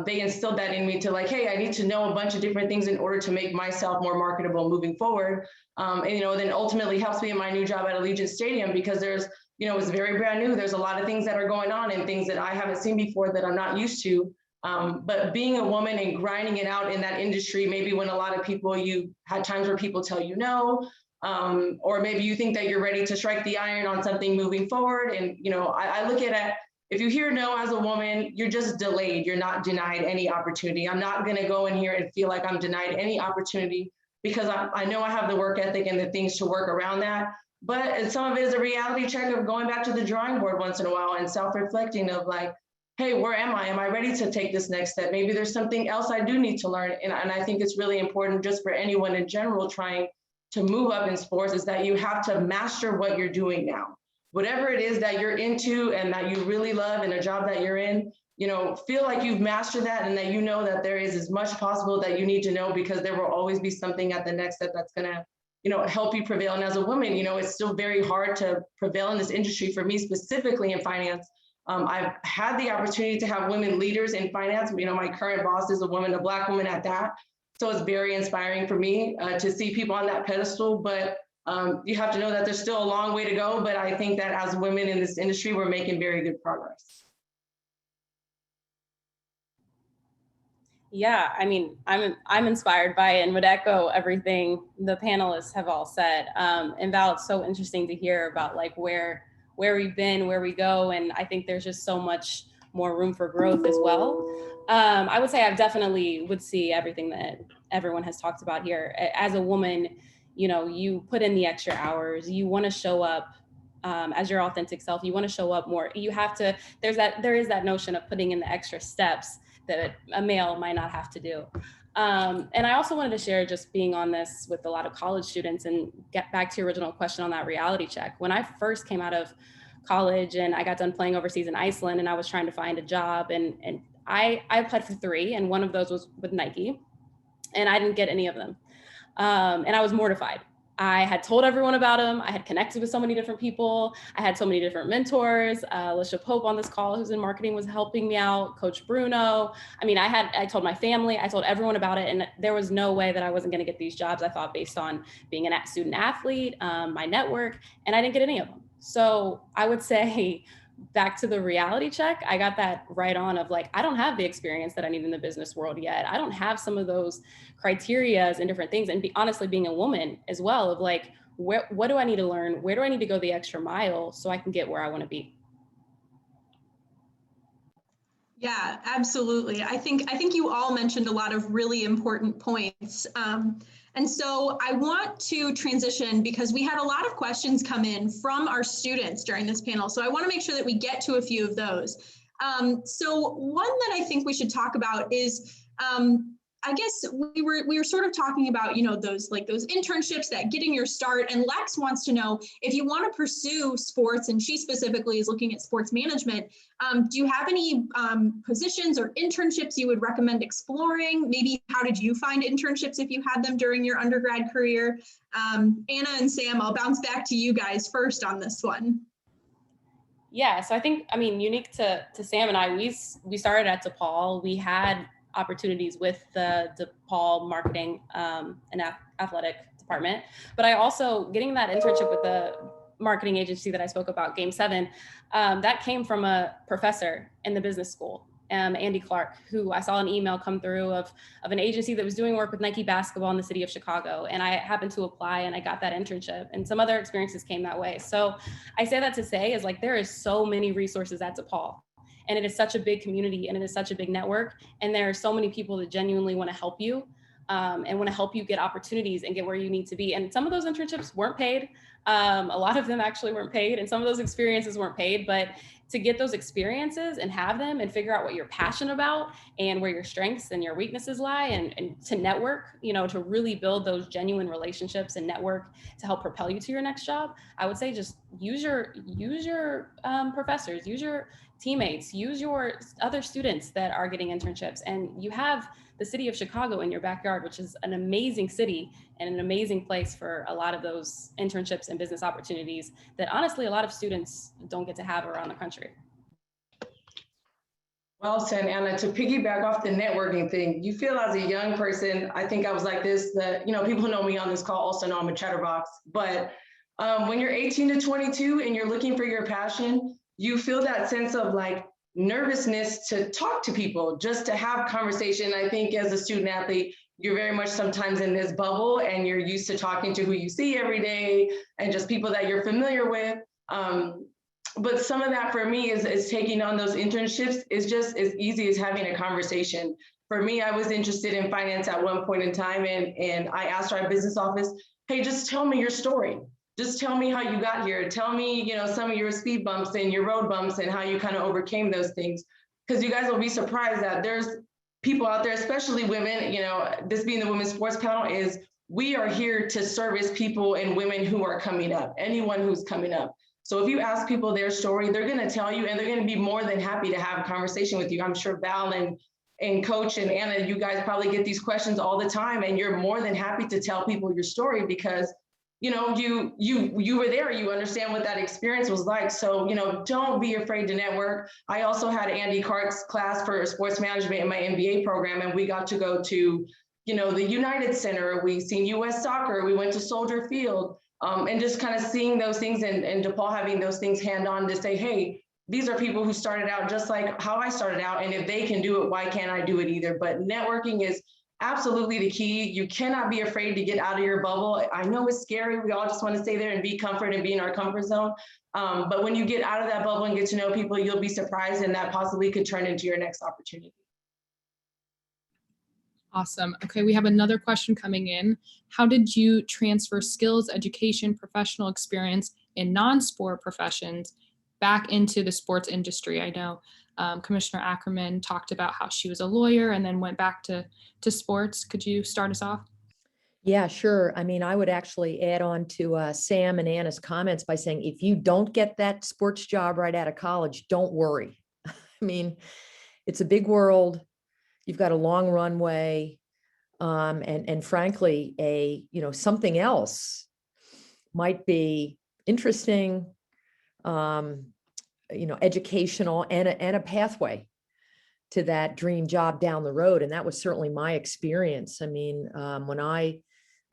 they instilled that in me to like, hey, I need to know a bunch of different things in order to make myself more marketable moving forward. And, then ultimately helps me in my new job at Allegiant Stadium, because there's, it's very brand new. There's a lot of things that are going on and things that I haven't seen before that I'm not used to. But being a woman and grinding it out in that industry, maybe when a lot of people, you had times where people tell you no, or maybe you think that you're ready to strike the iron on something moving forward. And, I look at it, if you hear no as a woman, you're just delayed. You're not denied any opportunity. I'm not going to go in here and feel like I'm denied any opportunity, because I know I have the work ethic and the things to work around that. But some of it is a reality check of going back to the drawing board once in a while and self-reflecting of like, hey, where am I? Am I ready to take this next step? Maybe there's something else I do need to learn. And I think it's really important just for anyone in general trying to move up in sports, is that you have to master what you're doing now. Whatever it is that you're into and that you really love in a job that you're in, feel like you've mastered that, and that that there is as much possible that you need to know, because there will always be something at the next step that's going to help you prevail. And as a woman, it's still very hard to prevail in this industry. For me, specifically in finance, I've had the opportunity to have women leaders in finance. My current boss is a woman, a Black woman at that. So it's very inspiring for me to see people on that pedestal. But you have to know that there's still a long way to go. But I think that as women in this industry, we're making very good progress. Yeah, I mean, I'm inspired by it and would echo everything the panelists have all said. And Val, it's so interesting to hear about like where we've been, where we go. And I think there's just so much more room for growth as well. I would say I definitely would see everything that everyone has talked about here. As a woman, you put in the extra hours, you want to show up as your authentic self, you want to show up more. You have to, there is that notion of putting in the extra steps that a male might not have to do. And I also wanted to share, just being on this with a lot of college students, and get back to your original question on that reality check. When I first came out of college and I got done playing overseas in Iceland, and I was trying to find a job, and I applied for 3, and one of those was with Nike, and I didn't get any of them. And I was mortified. I had told everyone about him. I had connected with so many different people. I had so many different mentors. Alicia Pope on this call, who's in marketing, was helping me out. Coach Bruno. I mean, I told my family, I told everyone about it. And there was no way that I wasn't going to get these jobs, I thought, based on being a student athlete, my network, and I didn't get any of them. So I would say, back to the reality check, I got that right on of like, I don't have the experience that I need in the business world yet. I don't have some of those criterias and different things. And honestly, being a woman as well, of like, what do I need to learn? Where do I need to go the extra mile so I can get where I want to be? Yeah, absolutely. I think you all mentioned a lot of really important points. And so I want to transition, because we had a lot of questions come in from our students during this panel. So I want to make sure that we get to a few of those. So one that I think we should talk about is, I guess we were sort of talking about, those internships, that getting your start. And Lex wants to know, if you want to pursue sports, and she specifically is looking at sports management, do you have any positions or internships you would recommend exploring? Maybe how did you find internships if you had them during your undergrad career? Anna and Sam, I'll bounce back to you guys first on this one. Yeah, so I think, unique to Sam and I, we started at DePaul. We had opportunities with the DePaul marketing and athletic department. But I also, getting that internship with the marketing agency that I spoke about, Game 7, that came from a professor in the business school, Andy Clark, who I saw an email come through of an agency that was doing work with Nike basketball in the city of Chicago. And I happened to apply and I got that internship, and some other experiences came that way. So I say that to say is, like, there is so many resources at DePaul, and it is such a big community, and it is such a big network. And there are so many people that genuinely want to help you, and want to help you get opportunities and get where you need to be. And some of those internships weren't paid. A lot of them actually weren't paid, and some of those experiences weren't paid, but to get those experiences and have them and figure out what you're passionate about and where your strengths and your weaknesses lie, and to network, you know, to really build those genuine relationships and network to help propel you to your next job. I would say just use your professors, use your teammates, use your other students that are getting internships, and you have the city of Chicago in your backyard, which is an amazing city and an amazing place for a lot of those internships and business opportunities that honestly a lot of students don't get to have around the country. Well said, Anna. To piggyback off the networking thing, you feel as a young person, I think I was like this, that, you know, people who know me on this call also know I'm a chatterbox, but when you're 18 to 22 and you're looking for your passion, you feel that sense of like nervousness to talk to people, just to have conversation. I think as a student athlete, you're very much sometimes in this bubble and you're used to talking to who you see every day and just people that you're familiar with. But some of that for me is taking on those internships is just as easy as having a conversation. For me, I was interested in finance at one point in time, and I asked our business office, hey, just tell me your story. Just tell me how you got here. Tell me, you know, some of your speed bumps and your road bumps and how you kind of overcame those things. Because you guys will be surprised that there's people out there, especially women, you know, this being the women's sports panel, is we are here to service people and women who are coming up, anyone who's coming up. So if you ask people their story, they're going to tell you, and they're going to be more than happy to have a conversation with you. I'm sure Val and Coach and Anna, you guys probably get these questions all the time, and you're more than happy to tell people your story because, you know, you were there, you understand what that experience was like. So, you know, don't be afraid to network. I also had Andy Clark's class for sports management in my MBA program, and we got to go to, you know, the United Center. We seen US Soccer. We went to Soldier Field. And just kind of seeing those things and DePaul having those things hand on to say, hey, these are people who started out just like how I started out. And if they can do it, why can't I do it either? But networking is absolutely the key. You cannot be afraid to get out of your bubble. I know it's scary. We all just want to stay there and be comfort and be in our comfort zone. But when you get out of that bubble and get to know people, you'll be surprised, and that possibly could turn into your next opportunity. Awesome. Okay, we have another question coming in. How did you transfer skills, education, professional experience in non-sport professions back into the sports industry? I know Commissioner Ackerman talked about how she was a lawyer and then went back to sports. Could you start us off? Yeah, sure. I mean, I would actually add on to Sam and Anna's comments by saying, if you don't get that sports job right out of college, don't worry. I mean, it's a big world. You've got a long runway, and frankly, something else might be interesting, educational, and a pathway to that dream job down the road. And that was certainly my experience. I mean, when I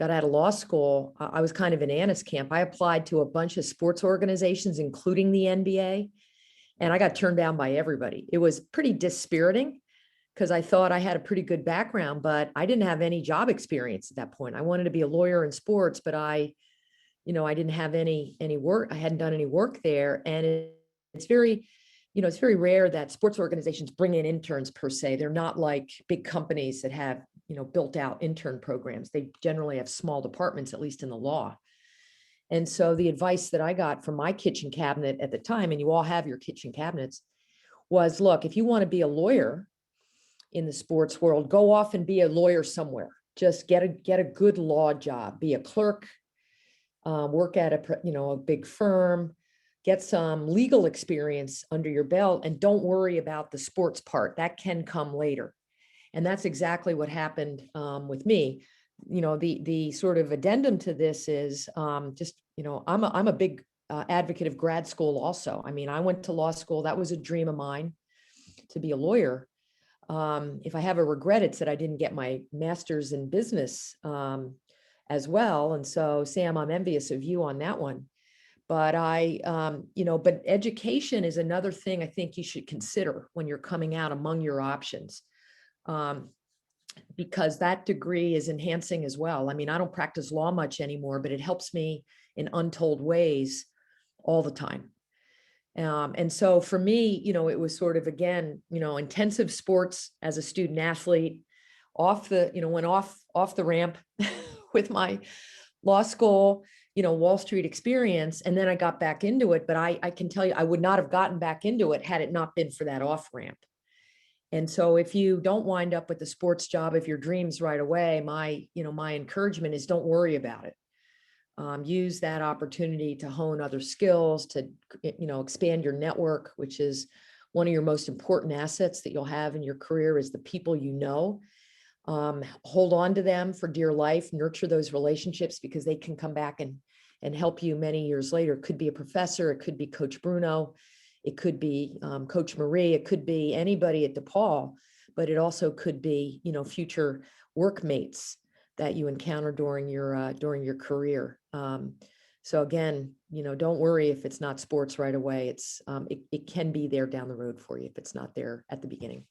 got out of law school, I was kind of in Anna's camp. I applied to a bunch of sports organizations, including the NBA, and I got turned down by everybody. It was pretty dispiriting, because I thought I had a pretty good background, but I didn't have any job experience at that point. I wanted to be a lawyer in sports, but I didn't have any work. I hadn't done any work there. And it's very rare that sports organizations bring in interns per se. They're not like big companies that have, built out intern programs. They generally have small departments, at least in the law. And so the advice that I got from my kitchen cabinet at the time, and you all have your kitchen cabinets, was, look, if you want to be a lawyer in the sports world, go off and be a lawyer somewhere. Just get a good law job, be a clerk, work at a big firm, get some legal experience under your belt, and don't worry about the sports part. That can come later. And that's exactly what happened with me. The sort of addendum to this is I'm a big advocate of grad school also. I mean, I went to law school. That was a dream of mine, to be a lawyer. If I have a regret, it's that I didn't get my master's in business as well. And so, Sam, I'm envious of you on that one. But but education is another thing I think you should consider when you're coming out among your options, because that degree is enhancing as well. I mean, I don't practice law much anymore, but it helps me in untold ways all the time. And so for me, it was sort of, again, intensive sports as a student athlete, went off the ramp with my law school, Wall Street experience. And then I got back into it, but I can tell you, I would not have gotten back into it had it not been for that off ramp. And so if you don't wind up with the sports job of your dreams right away, my encouragement is don't worry about it. Use that opportunity to hone other skills, to, expand your network, which is one of your most important assets that you'll have in your career, is the people you know. Hold on to them for dear life, nurture those relationships, because they can come back and help you many years later. It could be a professor, it could be Coach Bruno, it could be Coach Marie, it could be anybody at DePaul, but it also could be, future workmates that you encounter during your career. So again, don't worry if it's not sports right away. It can be there down the road for you if it's not there at the beginning.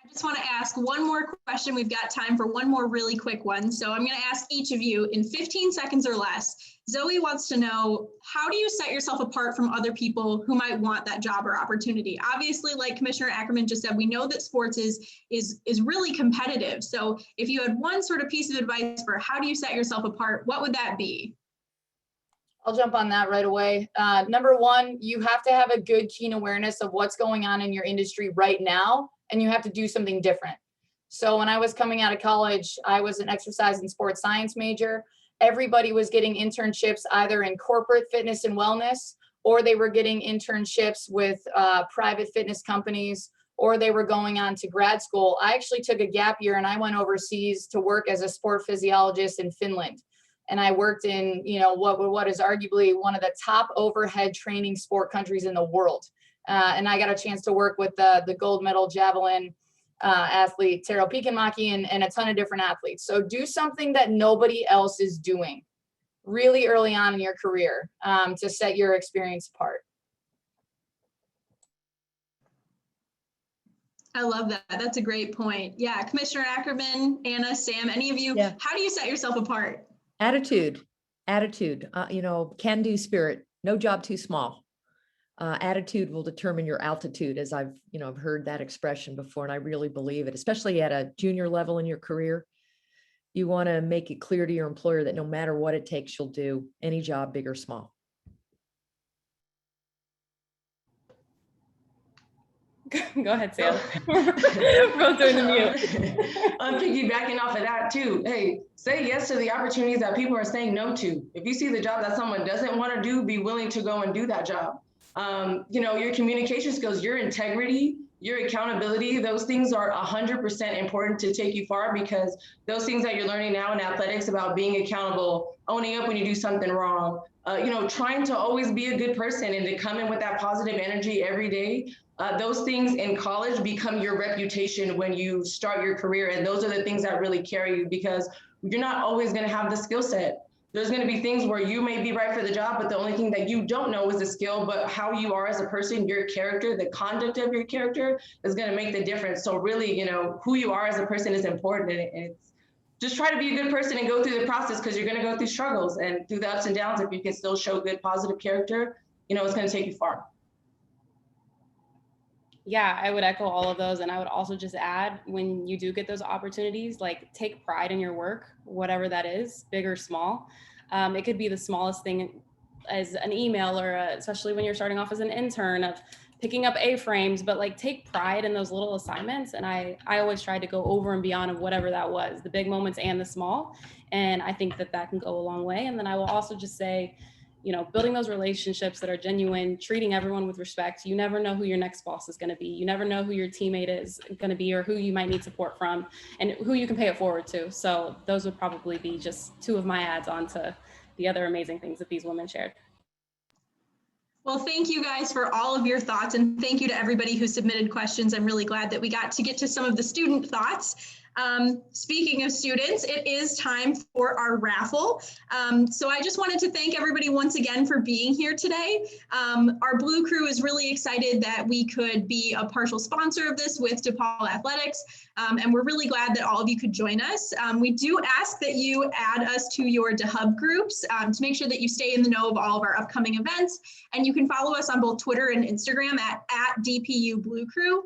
I just want to ask one more question. We've got time for one more really quick one. So I'm going to ask each of you in 15 seconds or less. Zoe wants to know, how do you set yourself apart from other people who might want that job or opportunity? Obviously, like Commissioner Ackerman just said, we know that sports is really competitive. So if you had one sort of piece of advice for how do you set yourself apart, what would that be? I'll jump on that right away. Number one, you have to have a good, keen awareness of what's going on in your industry right now, and you have to do something different. So when I was coming out of college, I was an exercise and sports science major. Everybody was getting internships either in corporate fitness and wellness, or they were getting internships with private fitness companies, or they were going on to grad school. I actually took a gap year and I went overseas to work as a sport physiologist in Finland. And I worked in, what is arguably one of the top overhead training sport countries in the world. And I got a chance to work with the gold medal javelin athlete, Tero Piikanmäki, and a ton of different athletes. So do something that nobody else is doing really early on in your career to set your experience apart. I love that. That's a great point. Yeah, Commissioner Ackerman, Anna, Sam, any of you, Yeah. How do you set yourself apart? Attitude, can-do spirit, no job too small. Attitude will determine your altitude, as I've heard that expression before, and I really believe it, especially at a junior level in your career. You want to make it clear to your employer that no matter what it takes, you'll do any job, big or small. Go ahead, Sam. Both doing the mute. I'm piggybacking off of that too. Hey, say yes to the opportunities that people are saying no to. If you see the job that someone doesn't want to do, be willing to go and do that job. Your communication skills, your integrity, your accountability, those things are 100% important to take you far, because those things that you're learning now in athletics about being accountable, owning up when you do something wrong, trying to always be a good person and to come in with that positive energy every day. Those things in college become your reputation when you start your career. And those are the things that really carry you, because you're not always going to have the skill set. There's going to be things where you may be right for the job, but the only thing that you don't know is the skill, but how you are as a person, your character, the conduct of your character is going to make the difference. So really, who you are as a person is important. And it's just try to be a good person and go through the process, because you're going to go through struggles and through the ups and downs. If you can still show good, positive character, it's going to take you far. Yeah, I would echo all of those. And I would also just add, when you do get those opportunities, like take pride in your work, whatever that is, big or small. It could be the smallest thing as an email, or especially when you're starting off as an intern, of picking up A-frames, but like take pride in those little assignments. And I always tried to go over and beyond of whatever that was, the big moments and the small. And I think that can go a long way. And then I will also just say, building those relationships that are genuine, treating everyone with respect. You never know who your next boss is going to be. You never know who your teammate is going to be, or who you might need support from, and who you can pay it forward to. So those would probably be just two of my adds on to the other amazing things that these women shared. Well, thank you guys for all of your thoughts, and thank you to everybody who submitted questions. I'm really glad that we got to get to some of the student thoughts. Speaking of students, it is time for our raffle. So I just wanted to thank everybody once again for being here today. Our Blue Crew is really excited that we could be a partial sponsor of this with DePaul Athletics, and we're really glad that all of you could join us. We do ask that you add us to your DeHub groups to make sure that you stay in the know of all of our upcoming events, and you can follow us on both Twitter and Instagram at DPU Blue Crew,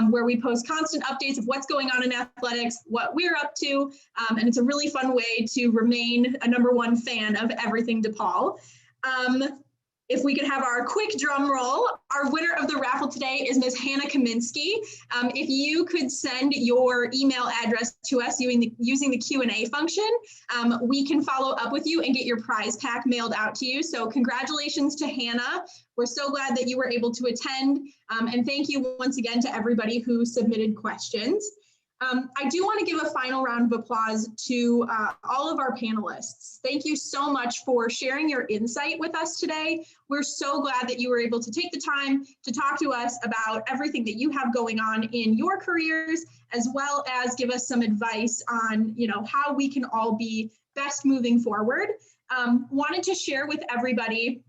where we post constant updates of what's going on in athletics, what we're up to, and it's a really fun way to remain a #1 fan of everything DePaul. If we could have our quick drum roll, our winner of the raffle today is Ms. Hannah Kaminsky. If you could send your email address to us using the Q&A function, we can follow up with you and get your prize pack mailed out to you. So congratulations to Hannah. We're so glad that you were able to attend. And thank you once again to everybody who submitted questions. I do want to give a final round of applause to all of our panelists. Thank you so much for sharing your insight with us today. We're so glad that you were able to take the time to talk to us about everything that you have going on in your careers, as well as give us some advice on, how we can all be best moving forward. Wanted to share with everybody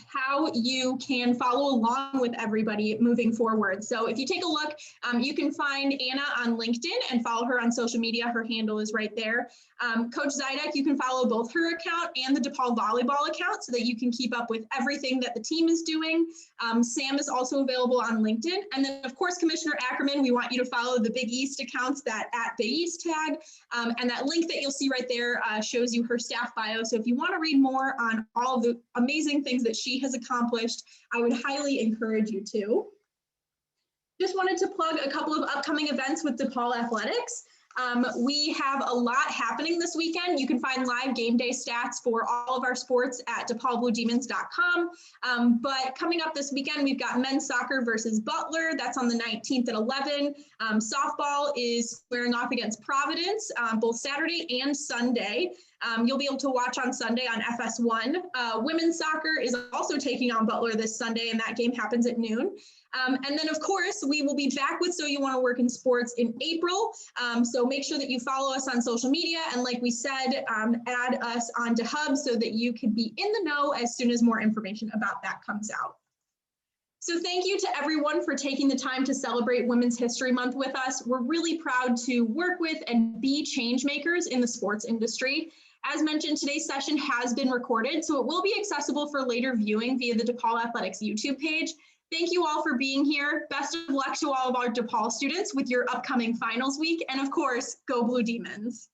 how you can follow along with everybody moving forward. So if you take a look, you can find Anna on LinkedIn and follow her on social media. Her handle is right there. Coach Zydek, you can follow both her account and the DePaul volleyball account so that you can keep up with everything that the team is doing. Sam is also available on LinkedIn. And then of course, Commissioner Ackerman, we want you to follow the Big East accounts, that @Big East tag. And that link that you'll see right there shows you her staff bio. So if you want to read more on all of the amazing things that she has accomplished, I would highly encourage you to. Just wanted to plug a couple of upcoming events with DePaul Athletics. We have a lot happening this weekend. You can find live game day stats for all of our sports at DePaulBlueDemons.com. But coming up this weekend, we've got men's soccer versus Butler. That's on the 19th at 11. Softball is squaring off against Providence, both Saturday and Sunday. You'll be able to watch on Sunday on FS1. Women's soccer is also taking on Butler this Sunday, and that game happens at noon. And then, of course, we will be back with So You Want to Work in Sports in April. So make sure that you follow us on social media. And like we said, add us on DeHub so that you can be in the know as soon as more information about that comes out. So thank you to everyone for taking the time to celebrate Women's History Month with us. We're really proud to work with and be change makers in the sports industry. As mentioned, today's session has been recorded, so it will be accessible for later viewing via the DePaul Athletics YouTube page. Thank you all for being here. Best of luck to all of our DePaul students with your upcoming finals week. And of course, go Blue Demons.